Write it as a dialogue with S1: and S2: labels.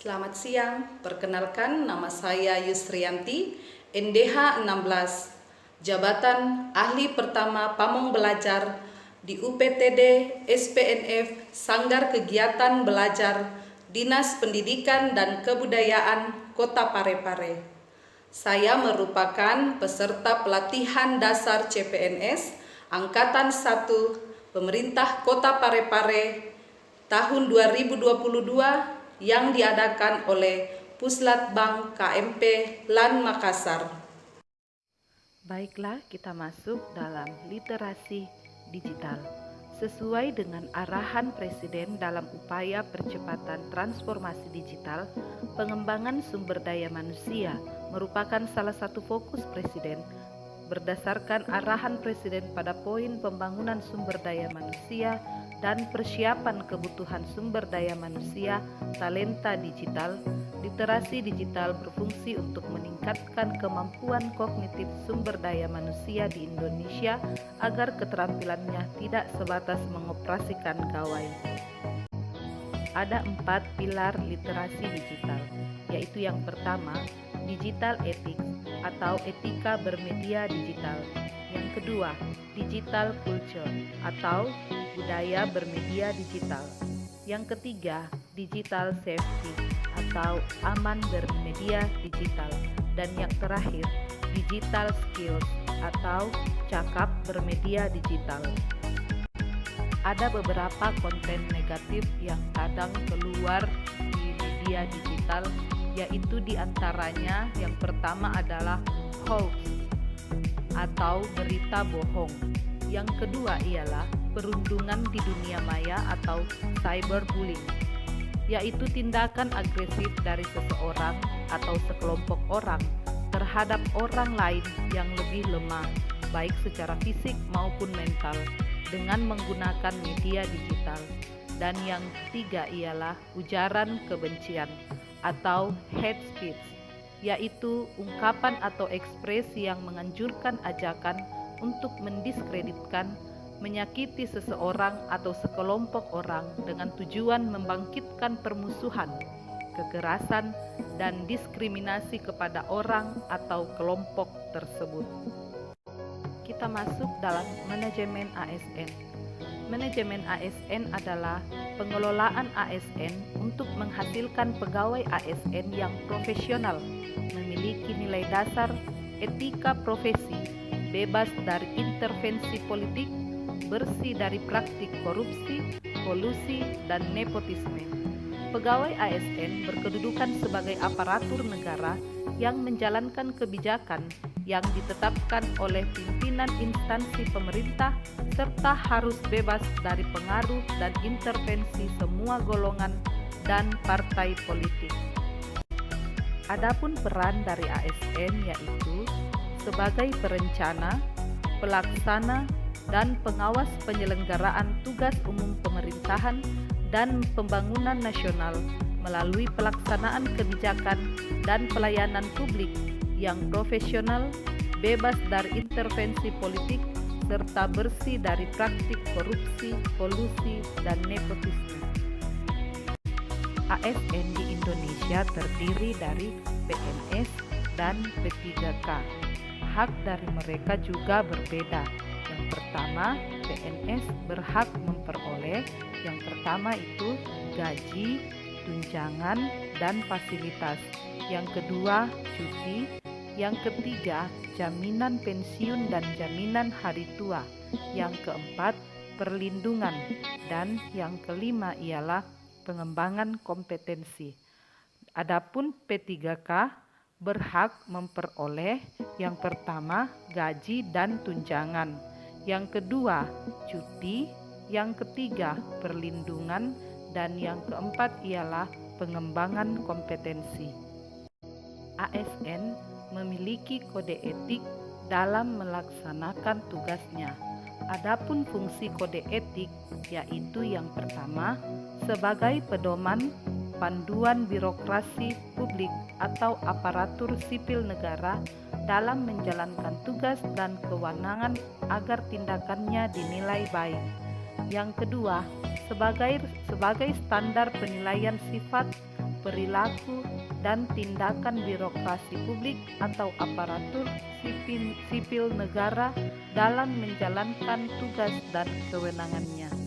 S1: Selamat siang, perkenalkan nama saya Yusrianti, NDH 16, Jabatan Ahli Pertama Pamong Belajar di UPTD SPNF Sanggar Kegiatan Belajar Dinas Pendidikan dan Kebudayaan Kota Parepare. Saya merupakan peserta pelatihan dasar CPNS Angkatan 1 Pemerintah Kota Parepare tahun 2022 yang diadakan oleh Puslatbang KMP LAN Makassar.
S2: Baiklah, kita masuk dalam literasi digital. Sesuai dengan arahan Presiden dalam upaya percepatan transformasi digital, pengembangan sumber daya manusia merupakan salah satu fokus Presiden. Berdasarkan arahan Presiden pada poin pembangunan sumber daya manusia dan persiapan kebutuhan sumber daya manusia, talenta digital, literasi digital berfungsi untuk meningkatkan kemampuan kognitif sumber daya manusia di Indonesia agar keterampilannya tidak sebatas mengoperasikan gawai. Ada 4 pilar literasi digital, yaitu yang pertama, digital ethics atau etika bermedia digital. Yang kedua, digital culture atau budaya bermedia digital. Yang ketiga, digital safety atau aman bermedia digital. Dan yang terakhir, digital skills atau cakap bermedia digital. Ada beberapa konten negatif yang kadang keluar di media digital, yaitu diantaranya yang pertama adalah hoax atau berita bohong. Yang kedua ialah perundungan di dunia maya atau cyberbullying, yaitu tindakan agresif dari seseorang atau sekelompok orang terhadap orang lain yang lebih lemah, baik secara fisik maupun mental, dengan menggunakan media digital. Dan yang ketiga ialah ujaran kebencian atau hate speech, yaitu ungkapan atau ekspresi yang menganjurkan ajakan untuk mendiskreditkan, menyakiti seseorang atau sekelompok orang dengan tujuan membangkitkan permusuhan, kekerasan, dan diskriminasi kepada orang atau kelompok tersebut. Kita masuk dalam manajemen ASN. Manajemen ASN adalah pengelolaan ASN untuk menghasilkan pegawai ASN yang profesional, memiliki nilai dasar, etika profesi, bebas dari intervensi politik, bersih dari praktik korupsi, kolusi, dan nepotisme. Pegawai ASN berkedudukan sebagai aparatur negara yang menjalankan kebijakan yang ditetapkan oleh pimpinan instansi pemerintah serta harus bebas dari pengaruh dan intervensi semua golongan dan partai politik. Adapun peran dari ASN yaitu sebagai perencana, pelaksana, dan pengawas penyelenggaraan tugas umum pemerintahan dan pembangunan nasional melalui pelaksanaan kebijakan dan pelayanan publik yang profesional, bebas dari intervensi politik, serta bersih dari praktik korupsi, kolusi, dan nepotisme. ASN di Indonesia terdiri dari PNS dan P3K. Hak dari mereka juga berbeda. Yang pertama, PNS berhak memperoleh yang pertama itu gaji, tunjangan, dan fasilitas. Yang kedua, cuti. Yang ketiga, jaminan pensiun dan jaminan hari tua. Yang keempat, perlindungan. Dan yang kelima ialah pengembangan kompetensi. Adapun P3K berhak memperoleh yang pertama, gaji dan tunjangan. Yang kedua, cuti. Yang ketiga, perlindungan. Dan yang keempat ialah pengembangan kompetensi. ASN memiliki kode etik dalam melaksanakan tugasnya. Adapun fungsi kode etik yaitu yang pertama, sebagai pedoman panduan birokrasi publik atau aparatur sipil negara dalam menjalankan tugas dan kewenangan agar tindakannya dinilai baik. Yang kedua, sebagai standar penilaian sifat perilaku, dan tindakan birokrasi publik atau aparatur sipil negara dalam menjalankan tugas dan kewenangannya.